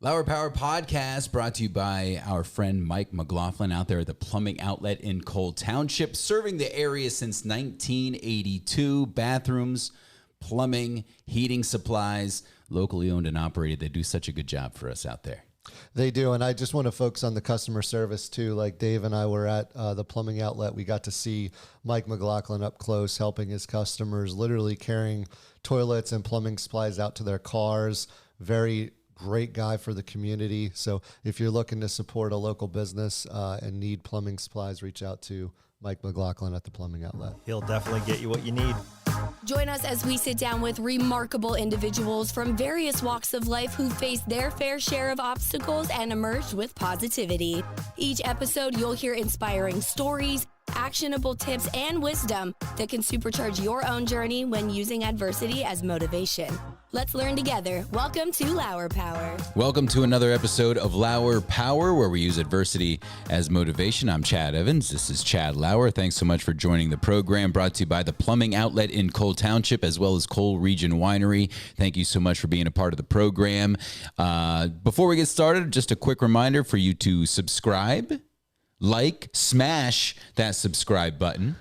Lauer Power Podcast brought to you by our friend Mike McLaughlin out there at the plumbing outlet in Cole Township, serving the area since 1982. Bathrooms, plumbing, heating supplies, locally owned and operated. They do such a good job for us out there. They do, and I just want to focus on the customer service too. Like Dave and I were at the plumbing outlet. We got to see Mike McLaughlin up close, helping his customers, literally carrying toilets and plumbing supplies out to their cars. Very great guy for the community. So if you're looking to support a local business and need plumbing supplies, reach out to Mike McLaughlin at the plumbing outlet. He'll definitely get you what you need. Join us as we sit down with remarkable individuals from various walks of life who faced their fair share of obstacles and emerged with positivity. Each episode, you'll hear inspiring stories, actionable tips, and wisdom that can supercharge your own journey when using adversity as motivation. Let's learn together. Welcome to Lauer Power. Welcome to another episode of Lauer Power, where we use adversity as motivation. I'm Chad Evans. This is Chad Lauer. Thanks so much for joining the program, brought to you by the plumbing outlet in Cole Township, as well as Cole Region Winery. Thank you so much for being a part of the program. Before we get started, just a quick reminder for you to subscribe, like, smash that subscribe button,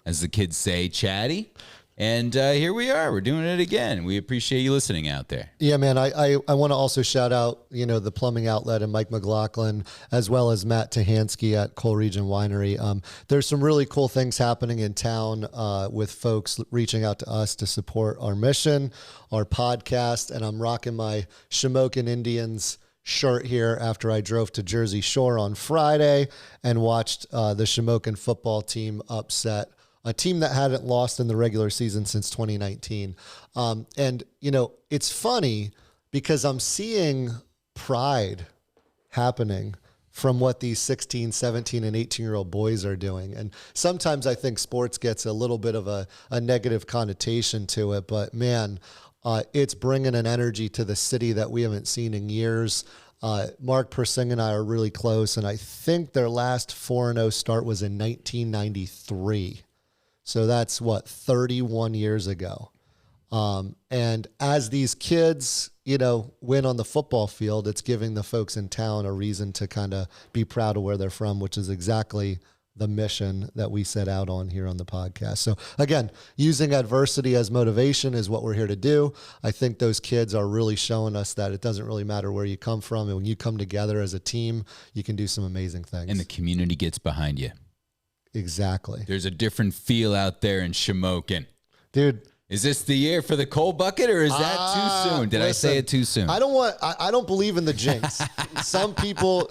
as the kids say, Chatty. And here we are. We're doing it again. We appreciate you listening out there. Yeah, man. I want to also shout out, the plumbing outlet and Mike McLaughlin, as well as Matt Tahansky at Cole Region Winery. There's some really cool things happening in town with folks reaching out to us to support our mission, our podcast. And I'm rocking my Shamokin Indians shirt here after I drove to Jersey Shore on Friday and watched the Shamokin football team upset a team that hadn't lost in the regular season since 2019. It's funny because I'm seeing pride happening from what these 16, 17, and 18-year-old boys are doing. And sometimes I think sports gets a little bit of a negative connotation to it, but man, it's bringing an energy to the city that we haven't seen in years. Mark Persing and I are really close, and I think their last 4-0 start was in 1993. So that's 31 years ago. And as these kids, win on the football field, it's giving the folks in town a reason to kind of be proud of where they're from, which is exactly the mission that we set out on here on the podcast. So again, using adversity as motivation is what we're here to do. I think those kids are really showing us that it doesn't really matter where you come from. And when you come together as a team, you can do some amazing things. And the community gets behind you. Exactly. There's a different feel out there in Shamokin. Dude. Is this the year for the coal bucket, or is that too soon? Did I say it too soon? I don't believe in the jinx. Some people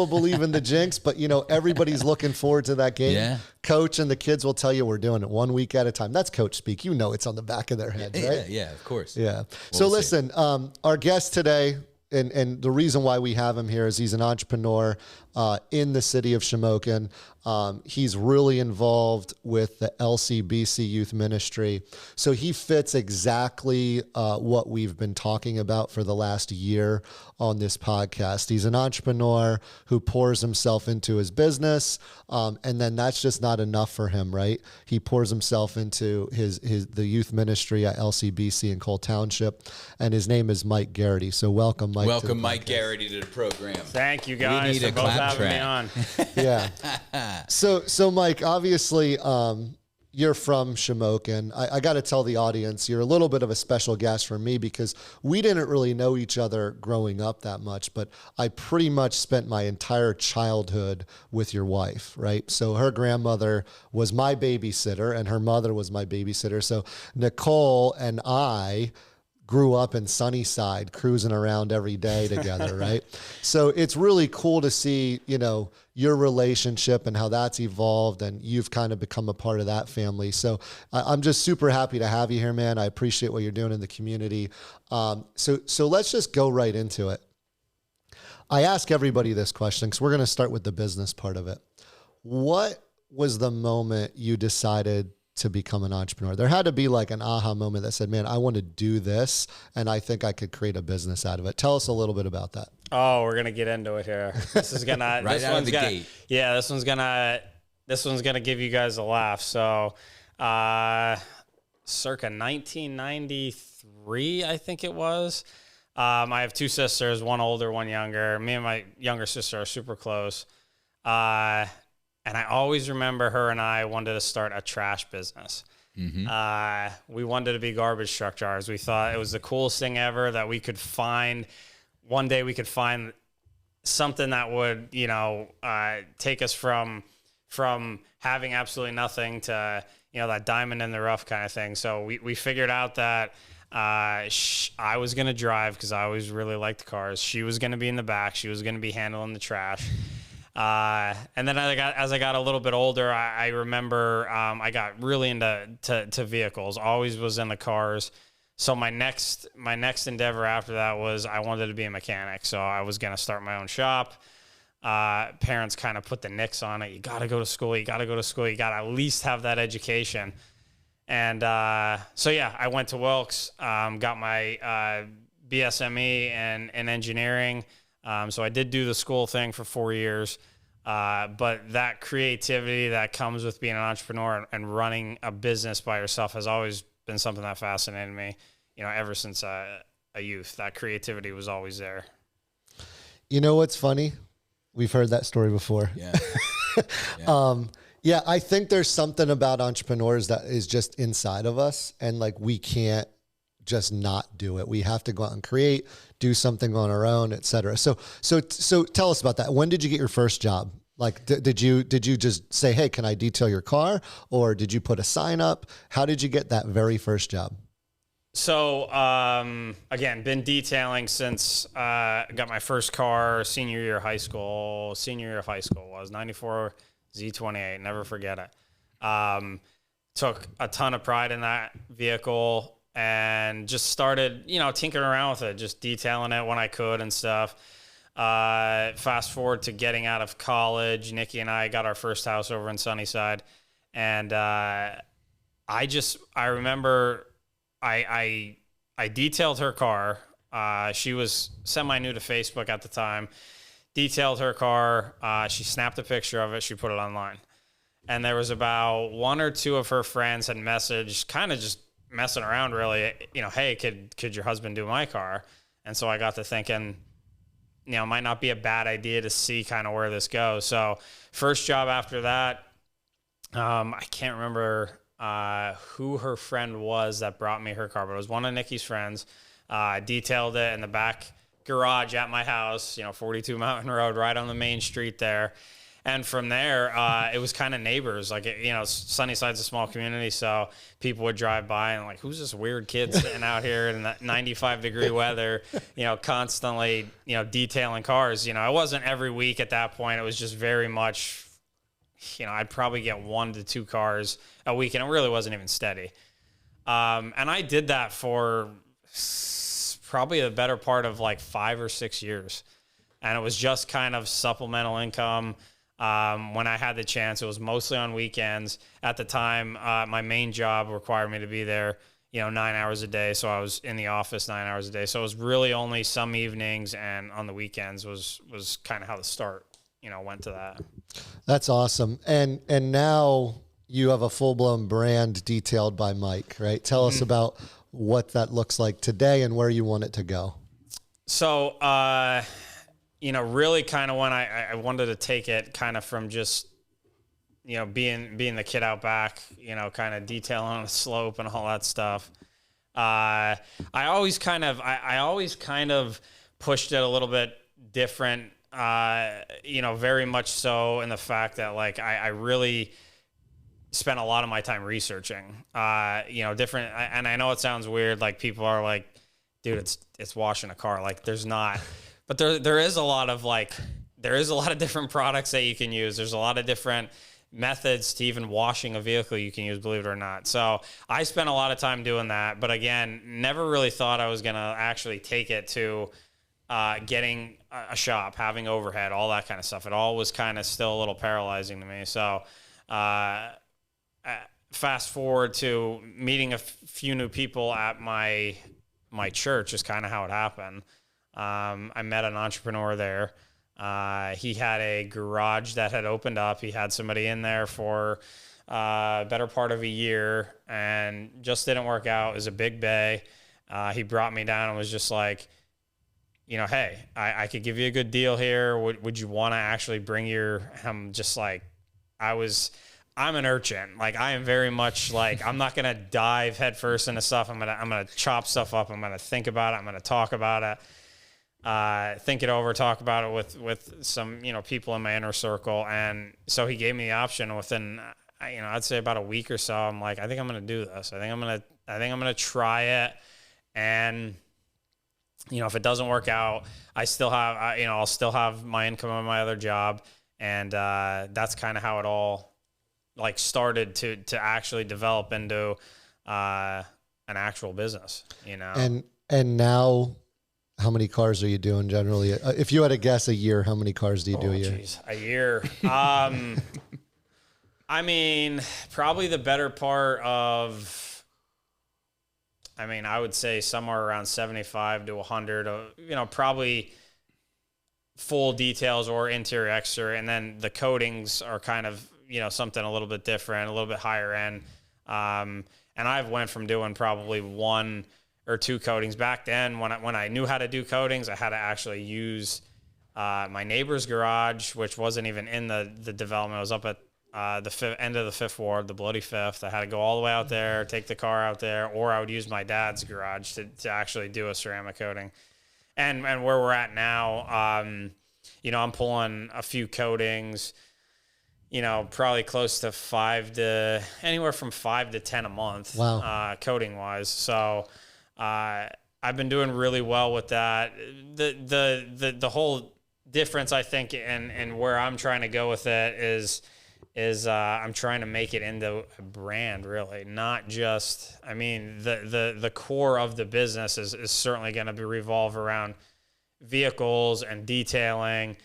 believe in the jinx, but everybody's looking forward to that game. Yeah. Coach and the kids will tell you we're doing it 1 week at a time. That's coach speak. It's on the back of their heads, right? Yeah, of course. Yeah. So listen, our guest today, and the reason why we have him here is he's an entrepreneur in the city of Shamokin. He's really involved with the LCBC Youth Ministry. So he fits exactly what we've been talking about for the last year on this podcast. He's an entrepreneur who pours himself into his business. And then that's just not enough for him, right? He pours himself into the youth ministry at LCBC in Cole Township. And his name is Mike Garrity. So welcome, Mike. Welcome, Mike Garrity, to the program. Thank you, guys. We need a clap track. Me on. Yeah. So Mike, obviously, you're from Shamokin. I got to tell the audience, you're a little bit of a special guest for me because we didn't really know each other growing up that much, but I pretty much spent my entire childhood with your wife, right? So her grandmother was my babysitter and her mother was my babysitter. So Nicole and I grew up in Sunnyside, cruising around every day together, right? So it's really cool to see, your relationship and how that's evolved, and you've kind of become a part of that family. So I'm just super happy to have you here, man. I appreciate what you're doing in the community. So let's just go right into it. I ask everybody this question because we're going to start with the business part of it. What was the moment you decided to become an entrepreneur? There had to be like an aha moment that said, man, I want to do this and I think I could create a business out of it. Tell us a little bit about that. Oh, we're going to get into it here. This is going to, right out of the gate. Yeah, this one's going to give you guys a laugh. So, circa 1993, I think it was. I have two sisters, one older, one younger. Me and my younger sister are super close. And I always remember her and I wanted to start a trash business. We wanted to be garbage truck drivers. We thought it was the coolest thing ever that we could find. One day we could find something that would, take us from having absolutely nothing to, that diamond in the rough kind of thing. So we figured out that I was going to drive because I always really liked cars. She was going to be in the back. She was going to be handling the trash. And then as I got a little bit older, I remember I got really into vehicles. Always was into cars. So my next endeavor after that was I wanted to be a mechanic. So I was going to start my own shop. Parents kind of put the nix on it. You got to go to school. You got to go to school. You got to at least have that education. And so, yeah, I went to Wilkes, got my BSME in engineering. So I did do the school thing for 4 years. But that creativity that comes with being an entrepreneur and running a business by yourself has always been something that fascinated me, ever since a youth. That creativity was always there. You know what's funny? We've heard that story before. Yeah. Yeah, I think there's something about entrepreneurs that is just inside of us, and like we can't just not do it. We have to go out and create, do something on our own, et cetera. So tell us about that. When did you get your first job? Like, did you just say, hey, can I detail your car? Or did you put a sign up? How did you get that very first job? So, again, been detailing since I got my first car senior year of high school was 94 Z28. Never forget it. Took a ton of pride in that vehicle and just started, tinkering around with it, just detailing it when I could and stuff. Fast forward to getting out of college, Nikki and I got our first house over in Sunnyside. And I remember I detailed her car. She was semi-new to Facebook at the time. Detailed her car. She snapped a picture of it. She put it online. And there was about one or two of her friends had messaged, kind of just messing around really, hey, could your husband do my car? And so I got to thinking, it might not be a bad idea to see kind of where this goes. So first job after that, I can't remember who her friend was that brought me her car, but it was one of Nikki's friends. I detailed it in the back garage at my house, 42 Mountain Road, right on the main street there. And from there, it was kind of neighbors. Like, Sunnyside's a small community, so people would drive by and like, who's this weird kid sitting out here in that 95-degree weather, constantly, detailing cars. It wasn't every week at that point. It was just very much, I'd probably get 1 to 2 cars a week, and it really wasn't even steady. And I did that for probably the better part of like 5 or 6 years. And it was just kind of supplemental income. When I had the chance, it was mostly on weekends. At the time, my main job required me to be there, 9 hours a day. So I was in the office 9 hours a day. So it was really only some evenings, and on the weekends was kind of how the start, went to that. That's awesome. And now you have a full-blown brand detailed by Mike, right? Tell us about what that looks like today and where you want it to go. So, really kind of when I wanted to take it kind of from just, being the kid out back, kind of detailing on a slope and all that stuff. I always kind of pushed it a little bit different, very much so in the fact that like I really spent a lot of my time researching, different. And I know it sounds weird. Like people are like, dude, it's washing a car. Like there's not. But there is a lot of different products that you can use. There's a lot of different methods to even washing a vehicle you can use, believe it or not. So I spent a lot of time doing that. But again, never really thought I was going to actually take it to getting a shop, having overhead, all that kind of stuff. It all was kind of still a little paralyzing to me. So fast forward to meeting a few new people at my church is kind of how it happened. I met an entrepreneur there. He had a garage that had opened up. He had somebody in there for a better part of a year and just didn't work out. It was a big bay. He brought me down and was just like, hey, I could give you a good deal here. Would you want to actually bring I'm just like, I'm an urchin. Like, I am very much like, I'm not going to dive headfirst into stuff. I'm going to chop stuff up. I'm going to think about it. I'm going to talk about it, think it over, talk about it with some, people in my inner circle. And so he gave me the option within, I'd say about a week or so. I'm like, I think I'm going to do this. I think I'm going to try it. And, if it doesn't work out, I still have, I'll still have my income on my other job. And that's kind of how it all started to actually develop into an actual business, And now, how many cars are you doing generally? If you had to guess a year, how many cars do you do a year? A year. I mean, probably the better part of, I would say somewhere around 75 to 100, probably full details or interior, exterior. And then the coatings are kind of, something a little bit different, a little bit higher end. And I've went from doing probably 1 or 2 coatings. Back then, when I knew how to do coatings, I had to actually use my neighbor's garage, which wasn't even in the development. It was up at the end of the 5th Ward, the Bloody 5th. I had to go all the way out there, take the car out there, or I would use my dad's garage to actually do a ceramic coating. And where we're at now, I'm pulling a few coatings, probably close to anywhere from 5 to 10 a month. Wow. Coating wise. So, I've been doing really well with that. The whole difference, I think, and where I'm trying to go with it is I'm trying to make it into a brand, really, not just, the core of the business is certainly going to revolve around vehicles and detailing.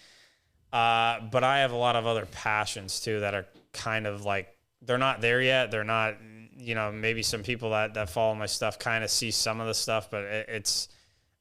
But I have a lot of other passions too that are kind of like, they're not there yet. They're not, maybe some people that follow my stuff kind of see some of the stuff, but it's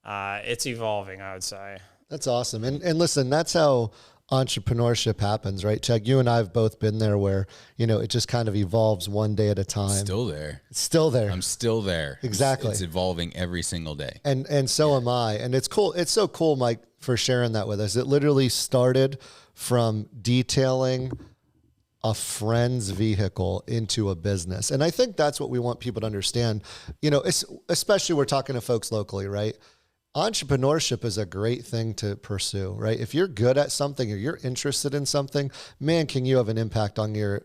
evolving, I would say. That's awesome. And listen, that's how entrepreneurship happens, right? Chuck, you and I have both been there where, it just kind of evolves one day at a time. Still there. It's still there. I'm still there. Exactly. It's evolving every single day. And so am I. And it's cool. It's so cool, Mike, for sharing that with us. It literally started from detailing a friend's vehicle into a business. And I think that's what we want people to understand, especially we're talking to folks locally, right? Entrepreneurship is a great thing to pursue, right? If you're good at something or you're interested in something, man, can you have an impact on your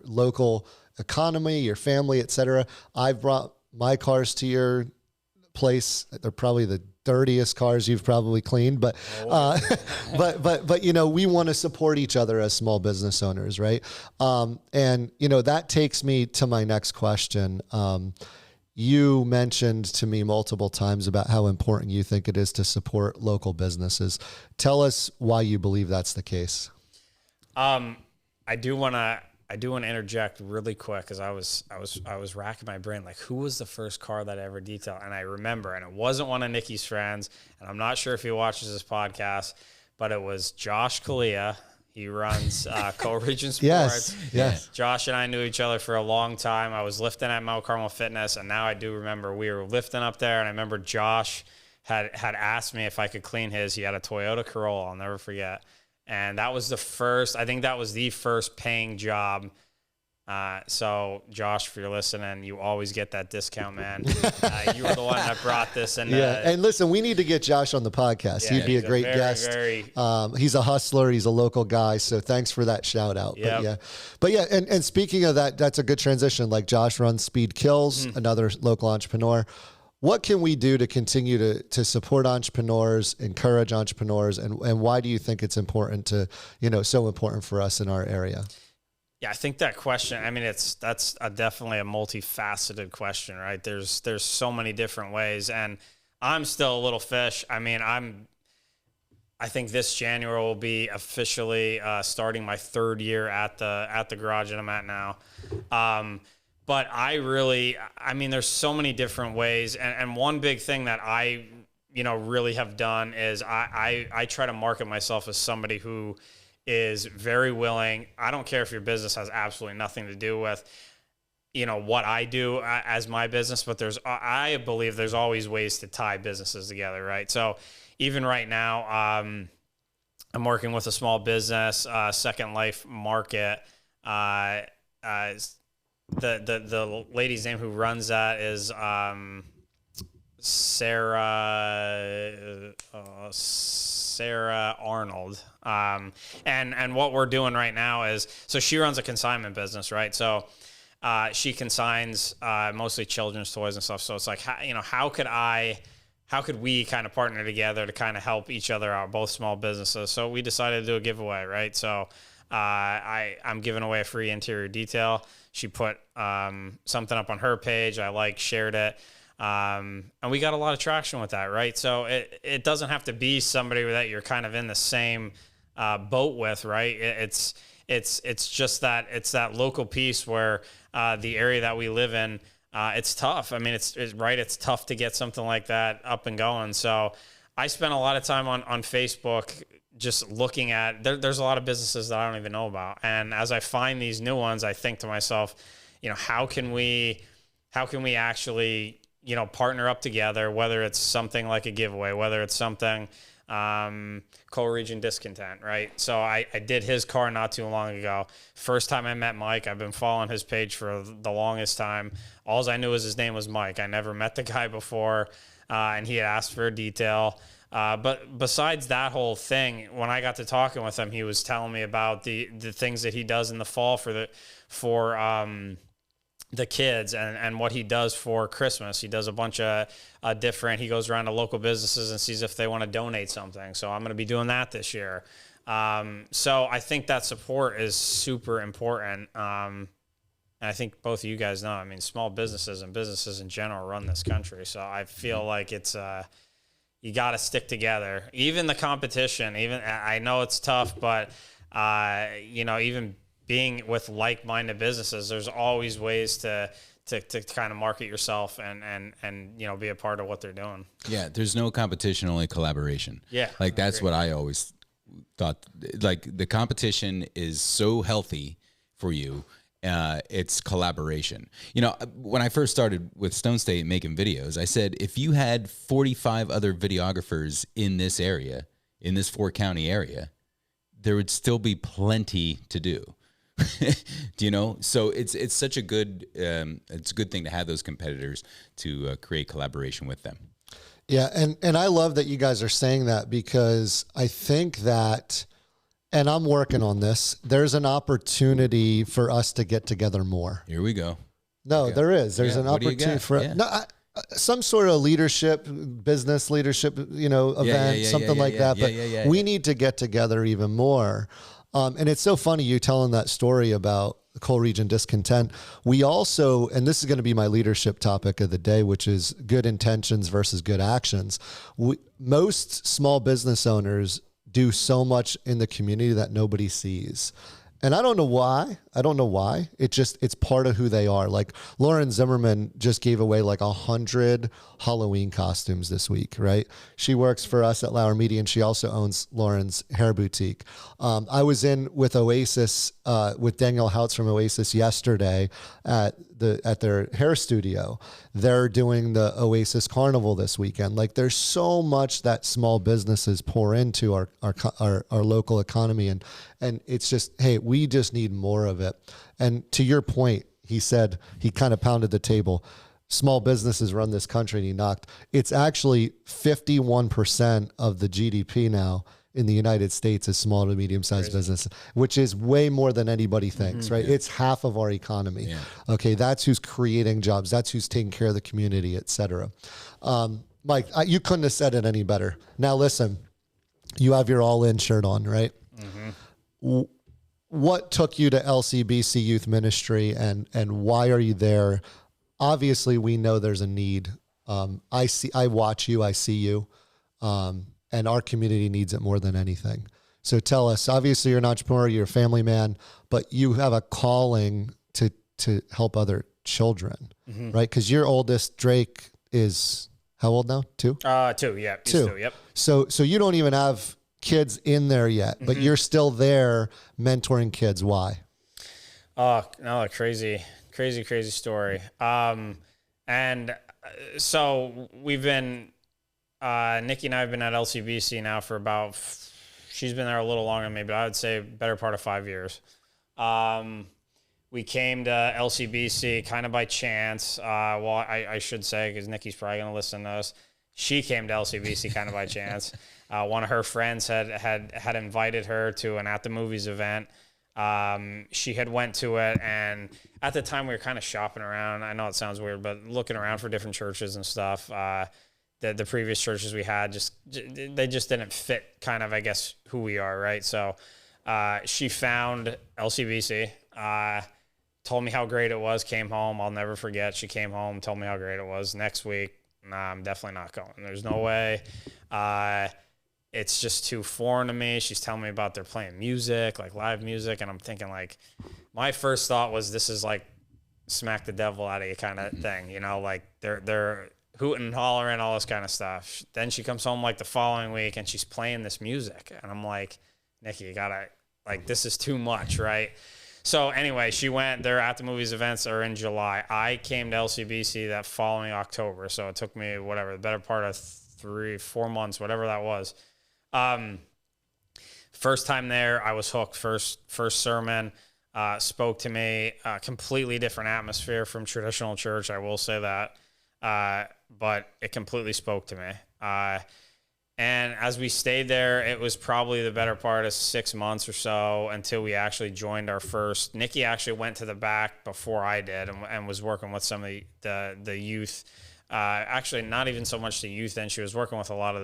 local economy, your family, et cetera. I've brought my cars to your place. They're probably the dirtiest cars you've probably cleaned, but we want to support each other as small business owners, right? And that takes me to my next question. You mentioned to me multiple times about how important you think it is to support local businesses. Tell us why you believe that's the case. I do want to interject really quick because I was racking my brain, like, who was the first car that I ever detailed? And I remember, and it wasn't one of Nikki's friends, and I'm not sure if he watches this podcast, but it was Josh Kalia. He runs Co-Region Sports. Yes. Josh and I knew each other for a long time. I was lifting at Mount Carmel Fitness, and now I do remember we were lifting up there, and I remember Josh had asked me if I could clean his. He had a Toyota Corolla, I'll never forget. And that was the first paying job. So Josh, if you're listening, you always get that discount, man. You were the one that brought this. And and listen, we need to get Josh on the podcast. He'd be a great guest. He's a hustler. He's a local guy. So thanks for that shout out. Yep. But and speaking of that, that's a good transition. Like, Josh runs Speed Kills, another local entrepreneur. What can we do to continue to support entrepreneurs, encourage entrepreneurs, and why do you think it's important so important for us in our area? Yeah, I think that question, that's definitely a multifaceted question, right? There's so many different ways, and I'm still a little fish. I think this January will be officially starting my 3rd year at the garage that I'm at now. But there's so many different ways. And one big thing that I, really have done is I try to market myself as somebody who is very willing. I don't care if your business has absolutely nothing to do with, what I do as my business, but I believe there's always ways to tie businesses together, right? So, even right now, I'm working with a small business, Second Life Market. The lady's name who runs that is Sarah Arnold. And what we're doing right now is, so she runs a consignment business, right? So she consigns mostly children's toys and stuff. So it's like, how could we kind of partner together to kind of help each other out, both small businesses? So we decided to do a giveaway, right? So I'm giving away a free interior detail. She put something up on her page. I shared it. And we got a lot of traction with that, right? So it doesn't have to be somebody that you're kind of in the same boat with, right? It's just that it's that local piece where the area that we live in, it's tough. I mean, it's tough to get something like that up and going. So I spent a lot of time on Facebook just looking at, there's a lot of businesses that I don't even know about. And as I find these new ones, I think to myself, how can we actually, partner up together, whether it's something like a giveaway, whether it's something, co-region discontent, right? So I did his car not too long ago. First time I met Mike, I've been following his page for the longest time. All I knew was his name was Mike. I never met the guy before, and he had asked for a detail. But besides that whole thing, when I got to talking with him, he was telling me about the things that he does in the fall for the kids and what he does for Christmas. He does a bunch of he goes around to local businesses and sees if they want to donate something. So I'm going to be doing that this year. So I think that support is super important. And I think both of you guys know, I mean, small businesses and businesses in general run this country. So I feel like it's, you got to stick together. Even the competition, I know it's tough, but, even being with like-minded businesses, there's always ways to kind of market yourself and be a part of what they're doing. Yeah, there's no competition, only collaboration. Yeah. Like that's what I always thought. Like the competition is so healthy for you. It's collaboration. When I first started with Stone State making videos, I said, if you had 45 other videographers in this area, in this 4-county area, there would still be plenty to do. So it's such a good thing to have those competitors to create collaboration with them. Yeah. And I love that you guys are saying that, because I think that, and I'm working on this, there's an opportunity for us to get together more. Here we go. No, there is. There's an opportunity for some sort of leadership, business leadership, event, something like that. But we need to get together even more. And it's so funny you telling that story about coal region discontent. We also, and this is going to be my leadership topic of the day, which is good intentions versus good actions. Most small business owners do so much in the community that nobody sees. And I don't know why. It's part of who they are. Like Lauren Zimmerman just gave away 100 Halloween costumes this week, right? She works for us at Lauer Media, and she also owns Lauren's hair boutique. I was in with Oasis, with Daniel Houtz from Oasis yesterday at their hair studio. They're doing the Oasis Carnival this weekend. There's so much that small businesses pour into our local economy, and it's just, hey, we just need more of it. And to your point, he said, he kind of pounded the table. Small businesses run this country, and he knocked. It's actually 51% of the GDP now in the United States is small to medium-sized business, which is way more than anybody thinks, right? Yeah. It's half of our economy. Yeah. Okay, that's who's creating jobs. That's who's taking care of the community, et cetera. Mike, you couldn't have said it any better. Now listen, you have your all-in shirt on, right? Mm-hmm. What took you to LCBC Youth Ministry, and why are you there? Obviously, we know there's a need. I watch you, I see you. And our community needs it more than anything. So tell us, obviously you're an entrepreneur, you're a family man, but you have a calling to help other children, right? Because your oldest, Drake, is how old now? 2? 2, yeah. 2, yep. So you don't even have kids in there yet, but you're still there mentoring kids. Why? Oh, no, crazy story. And so we've been Nikki and I have been at LCBC now for about, she's been there a little longer than me, but I would say better part of 5 years. We came to LCBC kind of by chance. Well, I should say, because Nikki's probably going to listen to us. She came to LCBC kind of by chance. One of her friends had invited her to an At the Movies event. She had went to it, and at the time we were kind of shopping around. I know it sounds weird, but looking around for different churches and stuff. The previous churches we had they just didn't fit kind of, I guess, who we are, right? So she found LCBC, told me how great it was, came home. I'll never forget. She came home, told me how great it was. Next week, nah, I'm definitely not going. There's no way. It's just too foreign to me. She's telling me about they're playing music, like live music, and I'm thinking, like, my first thought was this is like smack the devil out of you kind of thing, you know, like they're hooting and hollering, all this kind of stuff. Then she comes home like the following week and she's playing this music, and I'm like, Nikki, you gotta, like, this is too much, right? So anyway, she went. Their At the Movies events are in July. I came to LCBC that following October, so it took me the better part of 3-4 months, whatever that was. First time there, I was hooked. First sermon spoke to me. Completely different atmosphere from traditional church, I will say that. But it completely spoke to me. And as we stayed there, it was probably the better part of 6 months or so until we actually joined our first. Nikki actually went to the back before I did and was working with some of the youth. Actually, not even so much the youth then. She was working with a lot of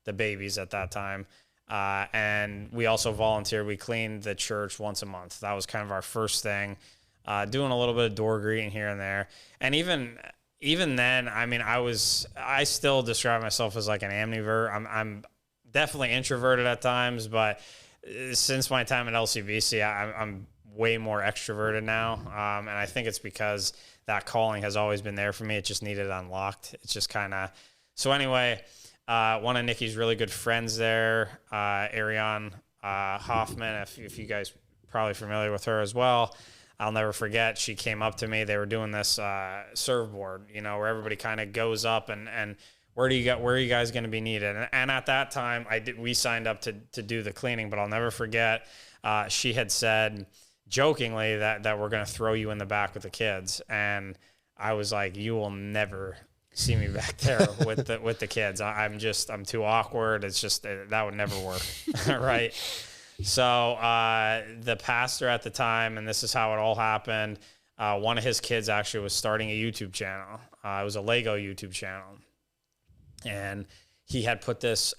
the babies at that time. And we also volunteered. We cleaned the church once a month. That was kind of our first thing. Doing a little bit of door greeting here and there. And even then, I mean, I still describe myself as like an ambivert. I'm definitely introverted at times, but since my time at LCBC, I'm way more extroverted now. And I think it's because that calling has always been there for me. It just needed unlocked. It's just kind of, so anyway, one of Nikki's really good friends there, Ariane Hoffman, if you guys probably familiar with her as well. I'll never forget, she came up to me. They were doing this serve board, you know, where everybody kind of goes up and where are you guys going to be needed? And at that time, we signed up to do the cleaning, but I'll never forget, she had said jokingly that we're going to throw you in the back with the kids. And I was like, you will never see me back there with the kids. I'm too awkward. It's just, that would never work. Right. So the pastor at the time, and this is how it all happened, one of his kids actually was starting a YouTube channel. It was a Lego YouTube channel. And he had put this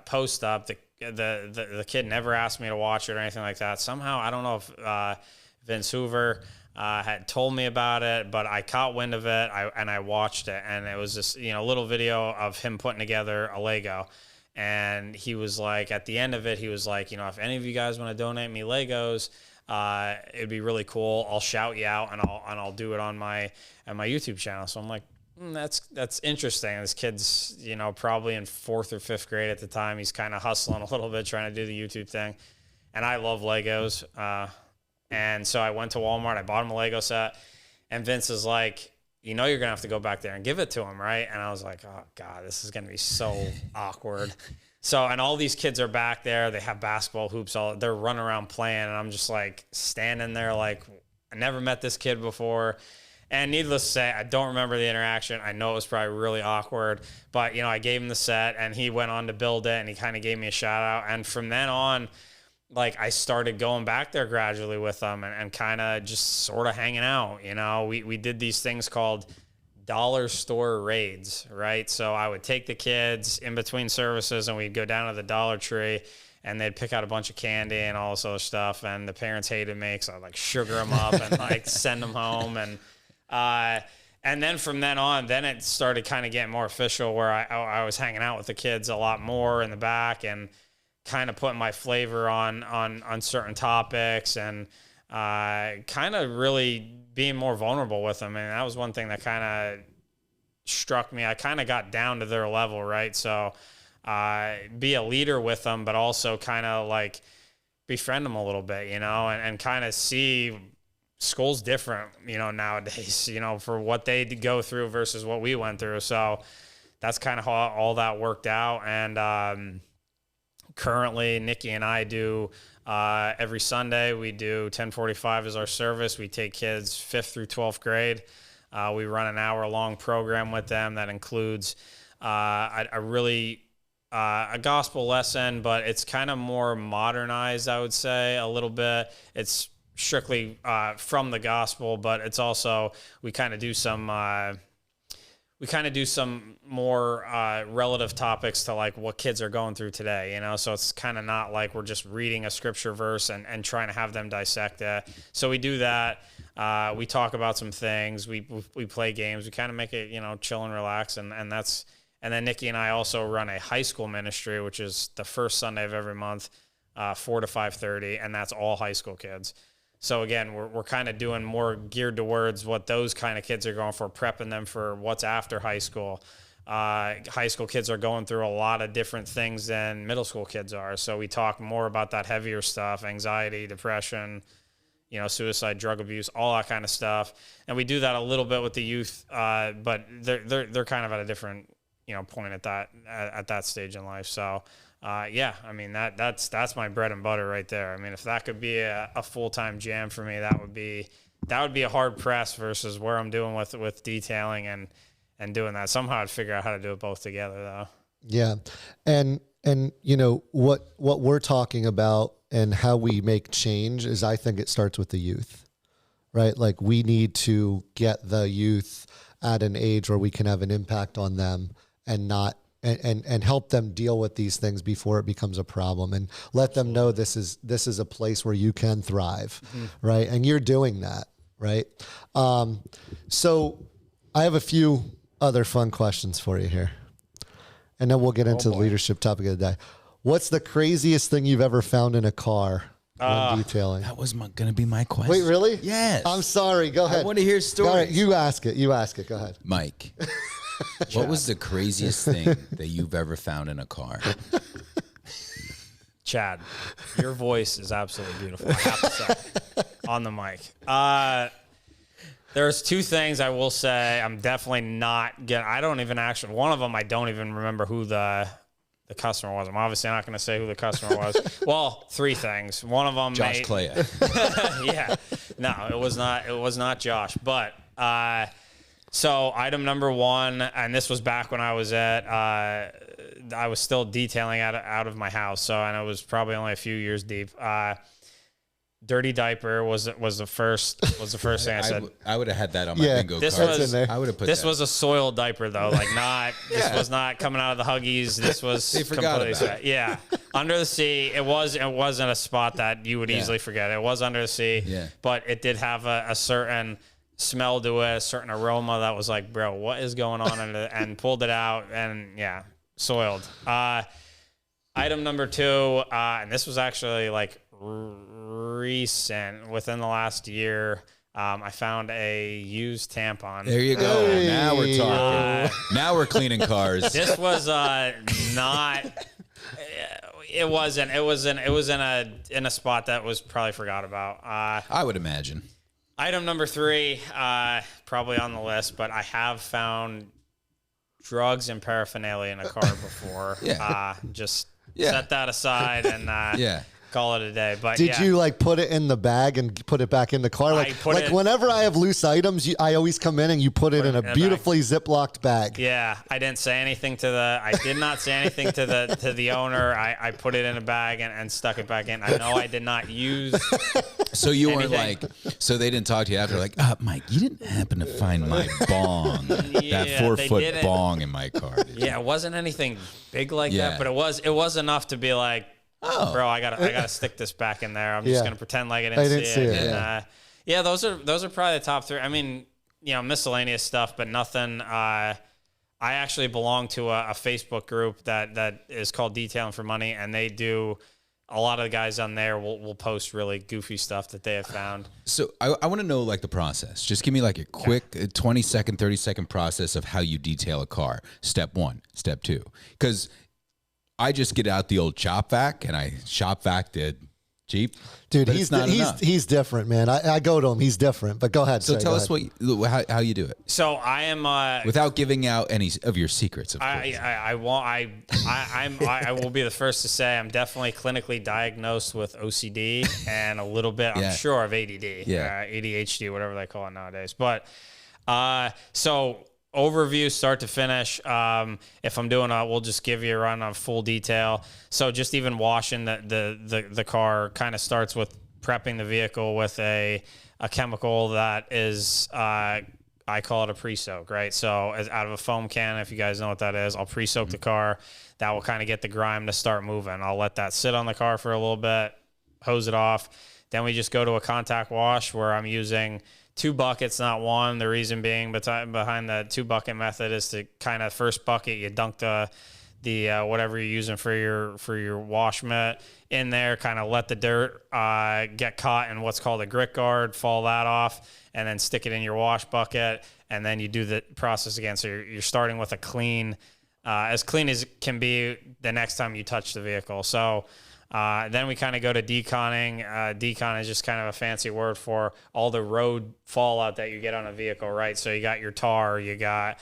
post up. The kid never asked me to watch it or anything like that. Somehow, I don't know if Vince Hoover had told me about it, but I caught wind of it, and I watched it. And it was this, little video of him putting together a Lego. And he was like, at the end of it, he was like, if any of you guys want to donate me Legos, it'd be really cool. I'll shout you out and I'll do it on my YouTube channel. So I'm like, that's interesting. This kid's, probably in 4th or 5th grade at the time. He's kind of hustling a little bit, trying to do the YouTube thing. And I love Legos. And so I went to Walmart, I bought him a Lego set, and Vince is like, you're going to have to go back there and give it to him, right? And I was like, oh, God, this is going to be so awkward. So, and all these kids are back there. They have basketball hoops. They're running around playing, and I'm just like standing there like, I never met this kid before. And needless to say, I don't remember the interaction. I know it was probably really awkward. But, I gave him the set, and he went on to build it, and he kind of gave me a shout-out. And from then on, like, I started going back there gradually with them and kind of just sort of hanging out. We did these things called dollar store raids, right? So I would take the kids in between services and we'd go down to the Dollar Tree and they'd pick out a bunch of candy and all this other stuff. And the parents hated me, so I'd like sugar them up and like send them home. And then from then on, then it started kind of getting more official where I was hanging out with the kids a lot more in the back and kind of putting my flavor on certain topics and kind of really being more vulnerable with them. And that was one thing that kind of struck me. I kind of got down to their level, right? So be a leader with them, but also kind of like befriend them a little bit, and kind of see school's different, nowadays, for what they go through versus what we went through. So that's kind of how all that worked out. And currently, Nikki and I do every Sunday. We do 10:45 as our service. We take kids 5th through 12th grade. We run an hour-long program with them that includes a gospel lesson, but it's kind of more modernized, I would say, a little bit. It's strictly from the gospel, but it's also we kind of do some more relative topics to like what kids are going through today, you know? So it's kind of not like we're just reading a scripture verse and trying to have them dissect it. So we do that. We talk about some things. We play games. We kind of make it, you know, chill and relax. And then Nikki and I also run a high school ministry, which is the first Sunday of every month, 4 to 5:30. And that's all high school kids. So again, we're kind of doing more geared towards what those kind of kids are going for, prepping them for what's after high school. High school kids are going through a lot of different things than middle school kids are. So we talk more about that heavier stuff, anxiety, depression, you know, suicide, drug abuse, all that kind of stuff. And we do that a little bit with the youth, but they're kind of at a different, you know, point at that stage in life. So yeah, I mean, that's my bread and butter right there. I mean, if that could be a full-time jam for me, that would be a hard press versus where I'm doing with detailing and doing that. Somehow I'd figure out how to do it both together though. Yeah. And you know, what we're talking about and how we make change is, I think it starts with the youth, right? Like we need to get the youth at an age where we can have an impact on them and not, and help them deal with these things before it becomes a problem, and let them know this is a place where you can thrive, right? And you're doing that, right? So I have a few other fun questions for you here, and then we'll get into the leadership topic of the day. What's the craziest thing you've ever found in a car when detailing? That was going to be my question. Wait, really? Yes. I'm sorry. Go ahead. I want to hear stories. All right, you ask it. Go ahead. Mike, what was the craziest thing that you've ever found in a car? Chad, your voice is absolutely beautiful, I have to say, on the mic. There's two things I will say I'm definitely not getting. I don't even actually, one of them, I don't even remember who the customer was. I'm obviously not going to say who the customer was. Well, three things. One of them, Josh Clay. Yeah, no, it was not Josh. But so item number one, and this was back when I was I was still detailing out of my house. So, and it was probably only a few years deep. Dirty diaper was the first thing I said. I would have had that on my bingo card. I would have put this that. was a soiled diaper though, like not. This was not coming out of the Huggies. This was They forgot about it. Yeah, under the sea. It wasn't a spot that you would easily forget. It was under the sea. Yeah. But it did have a certain smell to it, a certain aroma that was like, bro, what is going on? And pulled it out, and yeah, soiled. Item number two, and this was actually like recent, within the last year. I found a used tampon. There you go. Hey. Now we're talking. Now we're cleaning cars. This was not. It wasn't. It was in a spot that was probably forgot about. I would imagine. Item number three, probably on the list, but I have found drugs and paraphernalia in a car before. Set that aside and call it a day. But did you like put it in the bag and put it back in the car? Like whenever I have loose items, I always come in and you put it in a beautifully Ziplocked bag. Yeah, I didn't say anything I did not say anything to the owner. I put it in a bag and stuck it back in. I know I did not use. So you weren't like, so they didn't talk to you after, like, Mike, you didn't happen to find my bong, that 4-foot bong in my car. Yeah, it wasn't anything big like that, but it was enough to be like, bro, I gotta stick this back in there. I'm just gonna pretend like I didn't see it. And, those are probably the top three. I mean, miscellaneous stuff, but nothing. I actually belong to a Facebook group that is called Detailing for Money, and they do. A lot of the guys on there will post really goofy stuff that they have found. So I want to know like the process. Just give me like a quick 20-second, 30-second process of how you detail a car. Step 1, step 2. Because I just get out the old shop vac and I shop vaced Jeep. Dude, but he's it's not enough. he's different, man. I go to him. He's different. But go ahead. So Shay, tell go us ahead. how you do it So I am without giving out any of your secrets. Of course. I will be the first to say I'm definitely clinically diagnosed with OCD and a little bit, I'm sure, of ADD, ADHD, whatever they call it nowadays. But so overview, start to finish. If I'm doing we'll just give you a run on full detail. So just even washing the car kind of starts with prepping the vehicle with a chemical that is, I call it a pre-soak, right? So as out of a foam can, if you guys know what that is, I'll pre-soak the car. That will kind of get the grime to start moving. I'll let that sit on the car for a little bit, hose it off. Then we just go to a contact wash where I'm using 2 buckets, not one. The reason being behind the 2 bucket method is to kind of first bucket, you dunk the whatever you're using for your wash mitt in there, kind of let the dirt get caught in what's called a grit guard, fall that off, and then stick it in your wash bucket, and then you do the process again. So you're starting with a clean, as clean as it can be the next time you touch the vehicle. So then we kind of go to deconning. Decon is just kind of a fancy word for all the road fallout that you get on a vehicle, right? So you got your tar, you got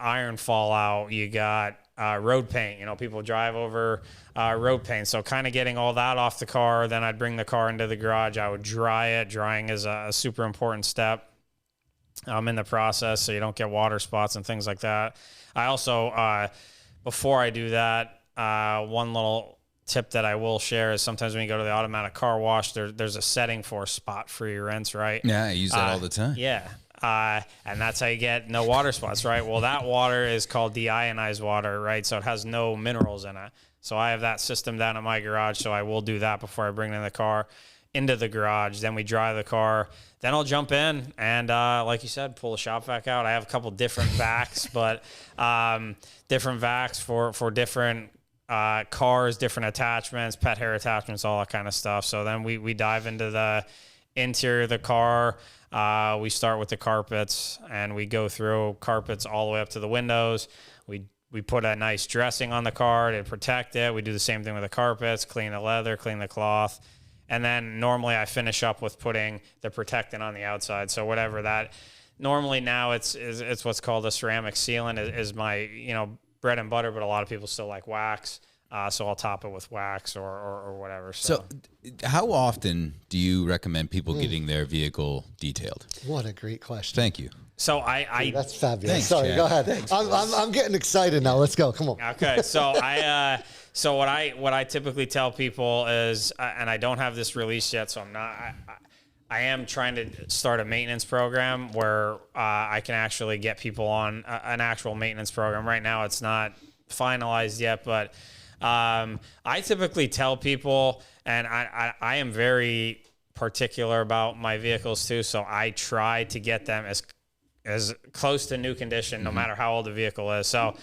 iron fallout, you got road paint. People drive over road paint. So kind of getting all that off the car. Then I'd bring the car into the garage. I would dry it. Drying is a super important step in the process, so you don't get water spots and things like that. I also, before I do that, one little tip that I will share is sometimes when you go to the automatic car wash, there's a setting for spot-free rinse, right? Yeah, I use that all the time. Yeah. And that's how you get no water spots, right? Well, that water is called deionized water, right? So it has no minerals in it. So I have that system down at my garage, so I will do that before I bring in the car into the garage. Then we dry the car. Then I'll jump in and, like you said, pull the shop vac out. I have a couple different vacs, but different vacs for different cars, different attachments, pet hair attachments, all that kind of stuff. So then we dive into the interior of the car. We start with the carpets and we go through carpets all the way up to the windows. We put a nice dressing on the car to protect it. We do the same thing with the carpets, clean the leather, clean the cloth. And then normally I finish up with putting the protectant on the outside. So whatever that, normally now it's what's called a ceramic sealant is my, bread and butter, but a lot of people still like wax. So I'll top it with wax or whatever. So how often do you recommend people getting their vehicle detailed? What a great question. Thank you. So Dude, that's fabulous. Thanks, Sorry, Chad. go ahead. I'm getting excited now. Let's go. Come on. Okay, so so what I typically tell people is, and I don't have this released yet, so I am trying to start a maintenance program where I can actually get people on an actual maintenance program. Right now, it's not finalized yet, but I typically tell people, and I am very particular about my vehicles too, so I try to get them as close to new condition, no matter how old the vehicle is. So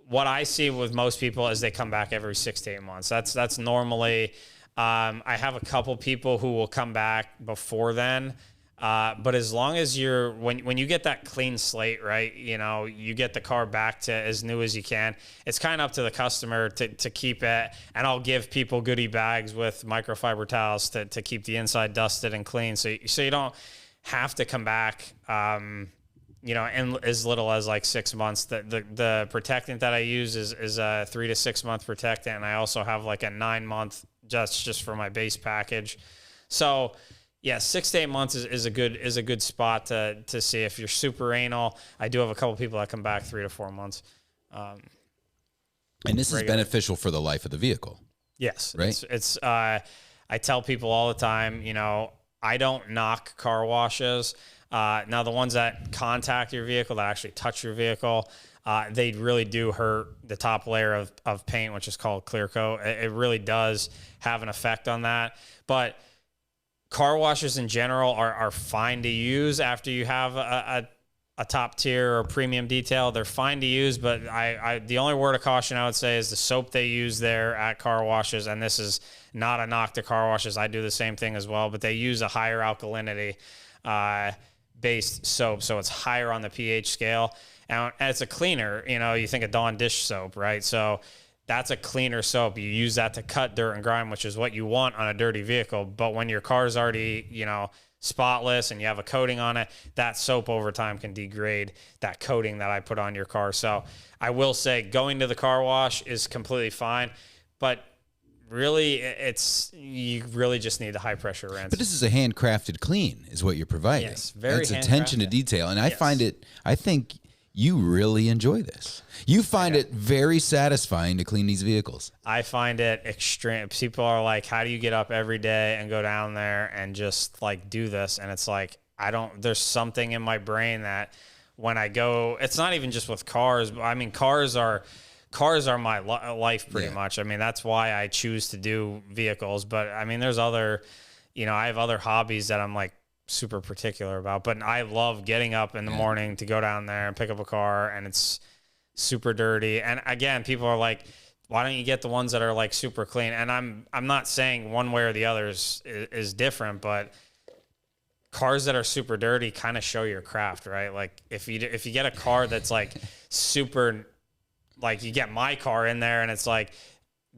what I see with most people is they come back every 6 to 8 months. That's normally, I have a couple people who will come back before then. But as long as when you get that clean slate, right, you get the car back to as new as you can, it's kind of up to the customer to keep it. And I'll give people goodie bags with microfiber towels to keep the inside dusted and clean. So you don't have to come back, in as little as like 6 months. The protectant that I use is a 3 to 6 month protectant. And I also have like a 9 month just for my base package. So yeah, 6 to 8 months is a good spot to see. If you're super anal, I do have a couple people that come back 3 to 4 months. And this is beneficial for the life of the vehicle. Yes, right. It's I tell people all the time, I don't knock car washes. Now the ones that contact your vehicle, that actually touch your vehicle, they really do hurt the top layer of paint, which is called clear coat. It really does have an effect on that. But car washes in general are fine to use after you have a top tier or premium detail. They're fine to use, but the only word of caution I would say is the soap they use there at car washes, and this is not a knock to car washes. I do the same thing as well, but they use a higher alkalinity based soap, so it's higher on the pH scale, and it's a cleaner. You think of Dawn dish soap, right? So that's a cleaner soap. You use that to cut dirt and grime, which is what you want on a dirty vehicle. But when your car's already, spotless and you have a coating on it, that soap over time can degrade that coating that I put on your car. So I will say going to the car wash is completely fine, but really you really just need the high pressure rinse. But this is a handcrafted clean is what you're providing. Yes, very It's attention to detail. And Yes. I think you really enjoy this. You find it very satisfying to clean these vehicles. I find it extreme. People are like, how do you get up every day and go down there and just like do this? And it's like, there's something in my brain that when I go, it's not even just with cars. I mean, cars are my life pretty much. I mean, that's why I choose to do vehicles. But I mean, there's other, I have other hobbies that I'm like super particular about, but I love getting up in the morning to go down there and pick up a car, and it's super dirty. And again, people are like, why don't you get the ones that are like super clean? And I'm not saying one way or the other is different, but cars that are super dirty kind of show your craft, right? Like if you get a car that's like super, like you get my car in there and it's like,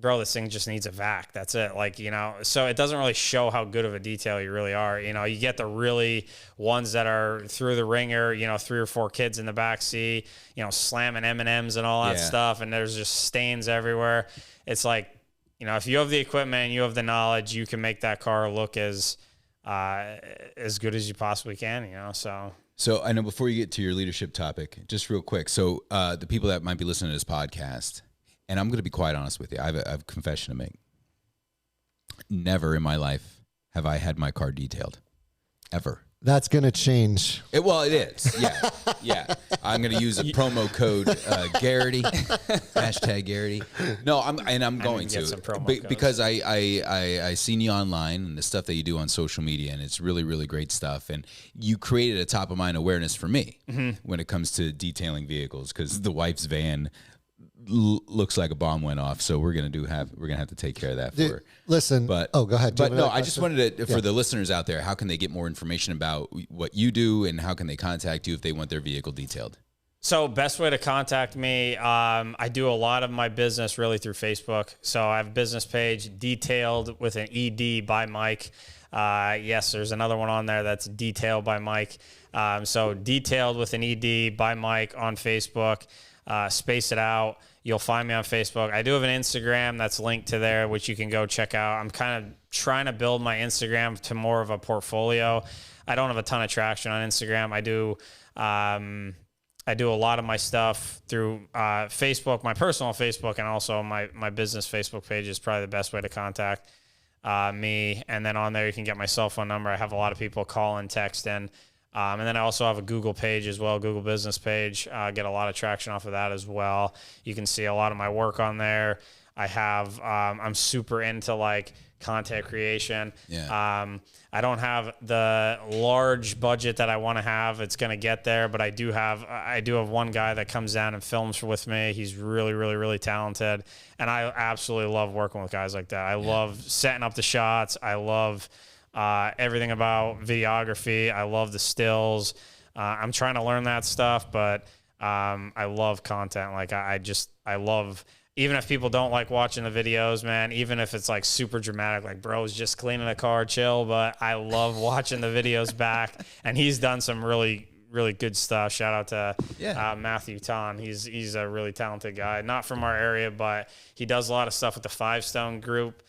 bro, this thing just needs a vac. That's it. Like, so it doesn't really show how good of a detail you really are. You get the really ones that are through the ringer, 3 or 4 kids in the back seat, slamming M&Ms and all that stuff. And there's just stains everywhere. It's like, if you have the equipment and you have the knowledge, you can make that car look as good as you possibly can, So I know before you get to your leadership topic, just real quick. So the people that might be listening to this podcast, and I'm going to be quite honest with you. I have a confession to make. Never in my life have I had my car detailed. Ever. That's going to change. It is. Yeah. Yeah. I'm going to use a promo code Garrity. Hashtag Garrity. No, I'm going to. Some promo codes. Because I seen you online and the stuff that you do on social media, and it's really, really great stuff. And you created a top of mind awareness for me when it comes to detailing vehicles, because the wife's van looks like a bomb went off, so we're gonna have to take care of that for her. Listen, but go ahead. But no, I just wanted to for the listeners out there, how can they get more information about what you do, and how can they contact you if they want their vehicle detailed? So best way to contact me, I do a lot of my business really through Facebook. So I have a business page, Detailed with an ED by Mike. Yes, there's another one on there that's Detailed by Mike. So Detailed with an ED by Mike on Facebook. Space it out. You'll find me on Facebook. I do have an Instagram that's linked to there, which you can go check out. I'm kind of trying to build my Instagram to more of a portfolio. I don't have a ton of traction on Instagram. I do a lot of my stuff through Facebook, my personal Facebook, and also my business Facebook page is probably the best way to contact me. And then on there, you can get my cell phone number. I have a lot of people call and text in. And then I also have a Google page as well, Google business page. Get a lot of traction off of that as well. You can see a lot of my work on there. I'm super into like content creation. Yeah. I don't have the large budget that I want to have. It's going to get there, but I do have one guy that comes down and films with me. He's really, really, really talented. And I absolutely love working with guys like that. I love setting up the shots. I love everything about videography. I love the stills. I'm trying to learn that stuff, but I love content. Like I love, even if people don't like watching the videos, man, even if it's like super dramatic, like bro's just cleaning a car, chill, but I love watching the videos back. And he's done some really, really good stuff. Shout out to Matthew Ton. He's a really talented guy, not from our area, but he does a lot of stuff with the 5 Stone group.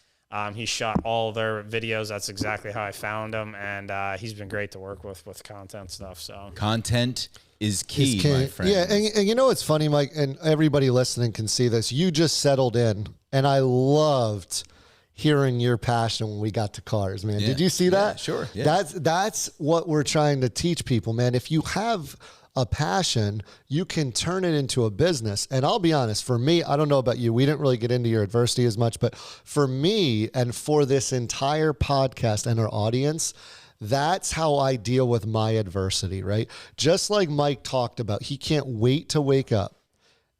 He shot all their videos. That's exactly how I found him. And he's been great to work with content stuff. So content is key, my friend. Yeah, and you know what's funny, Mike, and everybody listening can see this. You just settled in, and I loved hearing your passion when we got to cars, man. Yeah. Did you see that? Sure. Yeah. That's what we're trying to teach people, man. If you have a passion, you can turn it into a business. And I'll be honest, for me, I don't know about you, we didn't really get into your adversity as much, but for me and for this entire podcast and our audience, that's how I deal with my adversity, right? Just like Mike talked about, he can't wait to wake up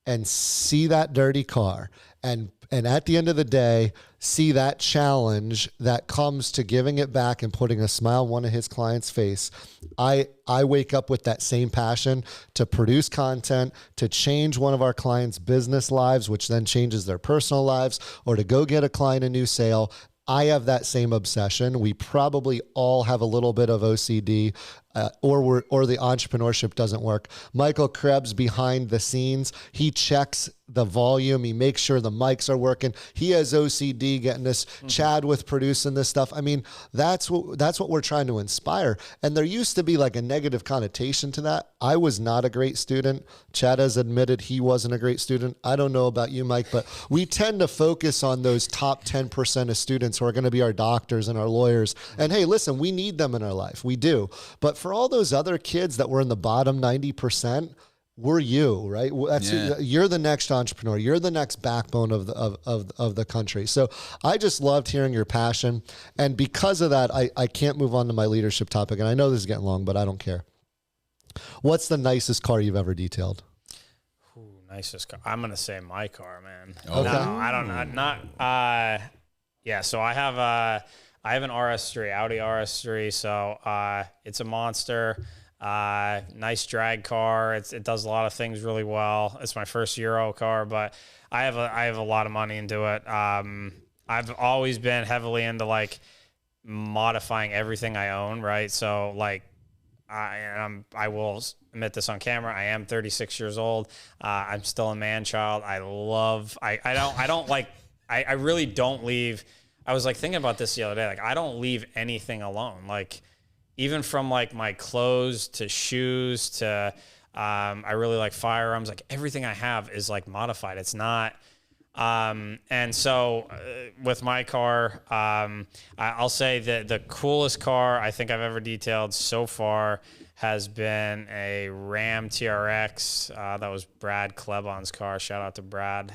and see that dirty car. And at the end of the day, see that challenge that comes to giving it back and putting a smile on one of his clients' face, I wake up with that same passion to produce content, to change one of our clients' business lives, which then changes their personal lives, or to go get a client a new sale. I have that same obsession. We probably all have a little bit of OCD, or the entrepreneurship doesn't work. Michael Krebs behind the scenes, he checks the volume. He makes sure the mics are working. He has OCD getting this. Chad with producing this stuff. I mean, that's what we're trying to inspire. And there used to be like a negative connotation to that. I was not a great student. Chad has admitted he wasn't a great student. I don't know about you, Mike, but we tend to focus on those top 10% of students who are going to be our doctors and our lawyers. And hey, listen, we need them in our life. We do. But for all those other kids that were in the bottom 90%, we're you, right? You're the next entrepreneur. You're the next backbone of the country. So I just loved hearing your passion. And because of that, I can't move on to my leadership topic. And I know this is getting long, but I don't care. What's the nicest car you've ever detailed? Ooh, nicest car. I'm going to say my car, man. Okay. No, I don't know. Yeah, so I have an RS3, Audi RS3. So it's a monster. Nice drag car. It does a lot of things really well. It's my first Euro car, but I have a lot of money into it. I've always been heavily into like modifying everything I own, right? So like I will admit this on camera. I am 36 years old. I'm still a man child. I really don't leave. I was like thinking about this the other day. Like I don't leave anything alone. Like even from like my clothes to shoes to, I really like firearms. Like everything I have is like modified. It's not. And so with my car, I'll say that the coolest car I think I've ever detailed so far has been a Ram TRX. That was Brad Klebon's car. Shout out to Brad.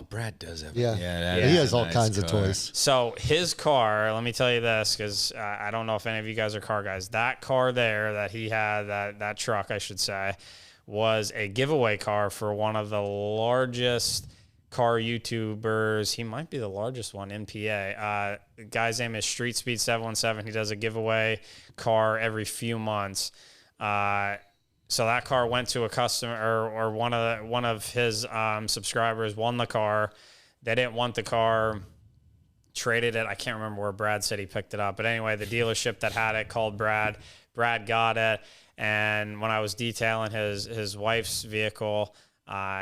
Brad does have Yeah. He He has all kinds of toys. So his car, let me tell you this, because I don't know if any of you guys are car guys. That car there that he had, that truck, I should say, was a giveaway car for one of the largest car YouTubers. He might be the largest one in PA. The guy's name is Street Speed 717. He does a giveaway car every few months. So that car went to a customer or one of his subscribers won the car. They didn't want the car, traded it. I can't remember where Brad said he picked it up. But anyway, the dealership that had it called Brad. Brad got it. And when I was detailing his wife's vehicle,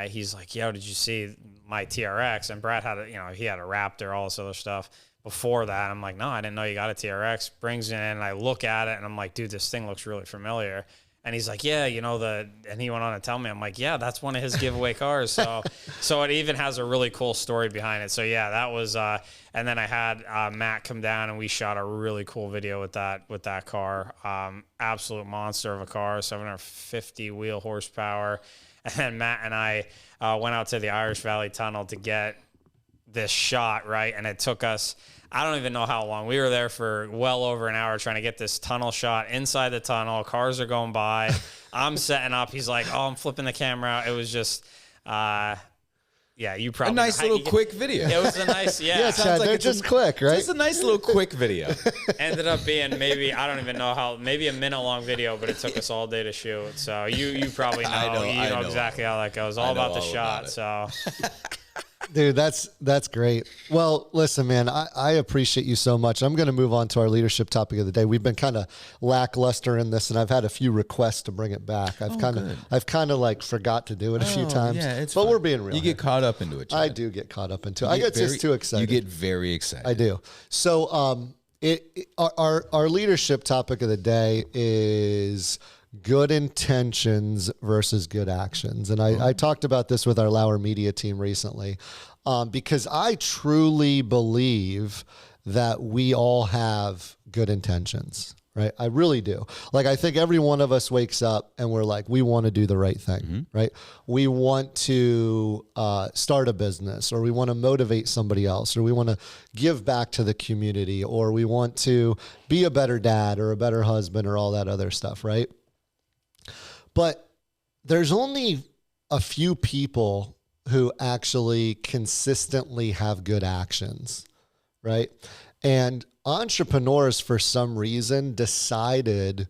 he's like, yo, did you see my TRX? And Brad had he had a Raptor, all this other stuff before that. I'm like, no, I didn't know you got a TRX. Brings it in and I look at it and I'm like, dude, this thing looks really familiar. And he's like, yeah, and he went on to tell me, I'm like, yeah, that's one of his giveaway cars. So it even has a really cool story behind it. So yeah, that was, and then I had Matt come down and we shot a really cool video with that car. Absolute monster of a car, 750 wheel horsepower. And then Matt and I went out to the Irish Valley Tunnel to get this shot, right? And it took us, I don't even know how long. We were there for well over an hour trying to get this tunnel shot inside the tunnel. Cars are going by. I'm setting up. He's like, oh, I'm flipping the camera out. It was just, yeah, you probably. A nice little quick video. It was a nice, yeah. Yeah, Chad, they're just quick, right? Just a nice little quick video. Ended up being maybe, I don't even know maybe a minute long video, but it took us all day to shoot. So you probably know. I know exactly how that goes. All about the shot. So. Dude, that's great. Well, listen, man, I appreciate you so much. I'm going to move on to our leadership topic of the day. We've been kind of lackluster in this, and I've had a few requests to bring it back. I've kind of like forgot to do it a few times. Yeah, but fun. We're being real. You get caught up into it, Chad. I do get caught up into it. I get just too excited. You get very excited. I do. So, our leadership topic of the day is good intentions versus good actions. And I talked about this with our Lauer media team recently, because I truly believe that we all have good intentions, right? I really do. Like, I think every one of us wakes up and we're like, we want to do the right thing, right? We want to start a business, or we want to motivate somebody else, or we want to give back to the community, or we want to be a better dad or a better husband or all that other stuff, right? But there's only a few people who actually consistently have good actions, right? And entrepreneurs, for some reason, decided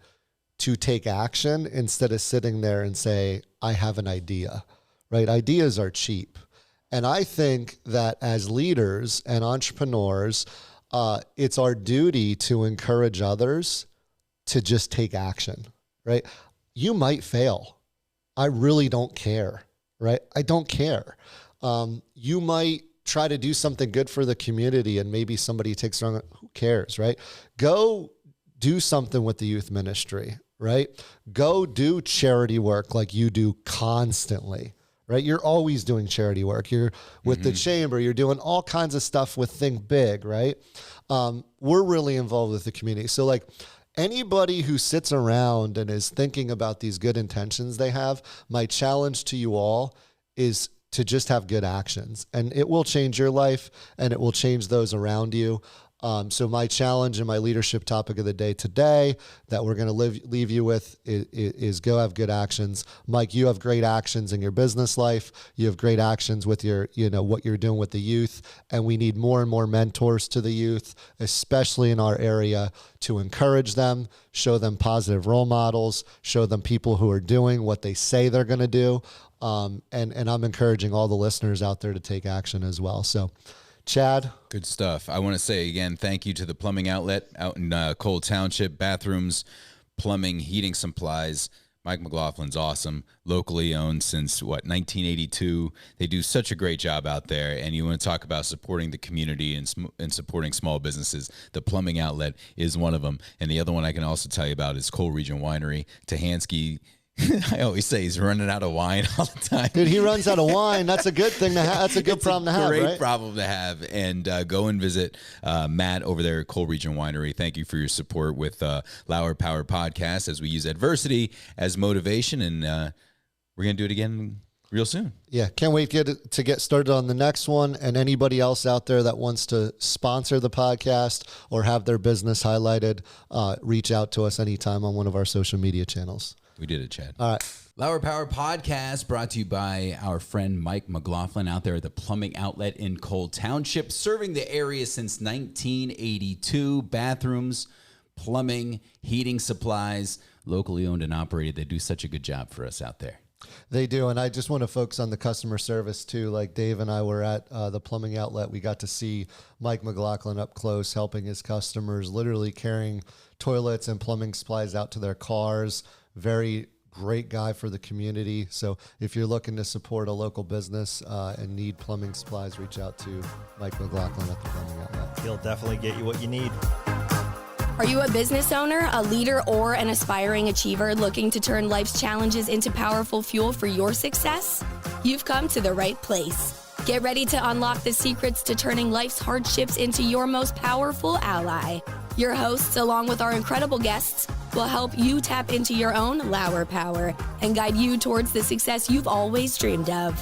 to take action instead of sitting there and say, I have an idea, right? Ideas are cheap. And I think that as leaders and entrepreneurs, it's our duty to encourage others to just take action, right? You might fail. I really don't care, right? I don't care. You might try to do something good for the community and maybe somebody takes it wrong. Who cares, right? Go do something with the youth ministry, right? Go do charity work like you do constantly, right? You're always doing charity work. You're with the chamber. You're doing all kinds of stuff with Think Big, right? We're really involved with the community. So like anybody who sits around and is thinking about these good intentions they have, my challenge to you all is to just have good actions, and it will change your life and it will change those around you. So my challenge and my leadership topic of the day today that we're going to leave you with is go have good actions. Mike, you have great actions in your business life. You have great actions with your, what you're doing with the youth. And we need more and more mentors to the youth, especially in our area, to encourage them, show them positive role models, show them people who are doing what they say they're going to do. And I'm encouraging all the listeners out there to take action as well. So Chad. Good stuff. I want to say again, thank you to the plumbing outlet out in Cole Township. Bathrooms, plumbing, heating supplies. Mike McLaughlin's awesome. Locally owned since 1982. They do such a great job out there. And you want to talk about supporting the community and supporting small businesses. The plumbing outlet is one of them. And the other one I can also tell you about is Cole Region Winery. Tahansky. I always say he's running out of wine all the time. Dude, he runs out of wine. That's a good thing to have. That's a good problem to have, right? Great problem to have. And go and visit Matt over there at Cole Region Winery. Thank you for your support with Lauer Power Podcast as we use adversity as motivation. And we're going to do it again real soon. Yeah, can't wait to get started on the next one. And anybody else out there that wants to sponsor the podcast or have their business highlighted, reach out to us anytime on one of our social media channels. We did it, Chad. All right. Lauer Power Podcast brought to you by our friend Mike McLaughlin out there at the plumbing outlet in Cole Township, serving the area since 1982. Bathrooms, plumbing, heating supplies, locally owned and operated. They do such a good job for us out there. They do. And I just want to focus on the customer service too. Like Dave and I were at the plumbing outlet. We got to see Mike McLaughlin up close, helping his customers, literally carrying toilets and plumbing supplies out to their cars. Very great guy for the community. So if you're looking to support a local business and need plumbing supplies, reach out to Mike McLaughlin at the plumbing outlet. He'll definitely get you what you need. Are you a business owner, a leader, or an aspiring achiever looking to turn life's challenges into powerful fuel for your success? You've come to the right place. Get ready to unlock the secrets to turning life's hardships into your most powerful ally. Your hosts, along with our incredible guests, will help you tap into your own Lauer power and guide you towards the success you've always dreamed of.